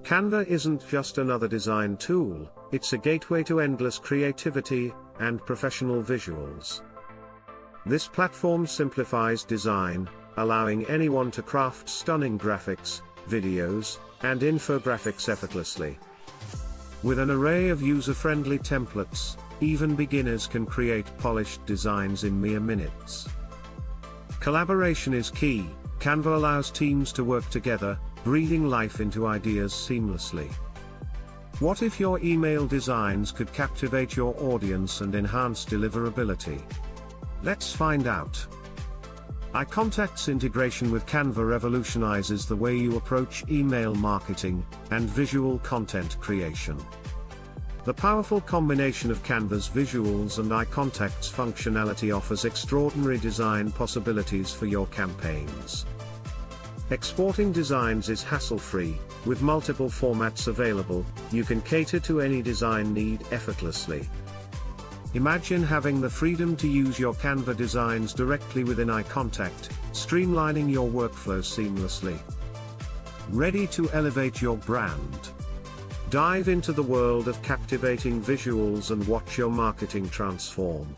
Canva isn't just another design tool, it's a gateway to endless creativity and professional visuals. This platform simplifies design, allowing anyone to craft stunning graphics, videos, and infographics effortlessly. With an array of user-friendly templates, even beginners can create polished designs in mere minutes. Collaboration is key. Canva allows teams to work together, breathing life into ideas seamlessly. What if your email designs could captivate your audience and enhance deliverability? Let's find out. iContact's integration with Canva revolutionizes the way you approach email marketing and visual content creation. The powerful combination of Canva's visuals and iContact's functionality offers extraordinary design possibilities for your campaigns. Exporting designs is hassle-free. With multiple formats available, you can cater to any design need effortlessly. Imagine having the freedom to use your Canva designs directly within iContact, streamlining your workflow seamlessly. Ready to elevate your brand? Dive into the world of captivating visuals and watch your marketing transform.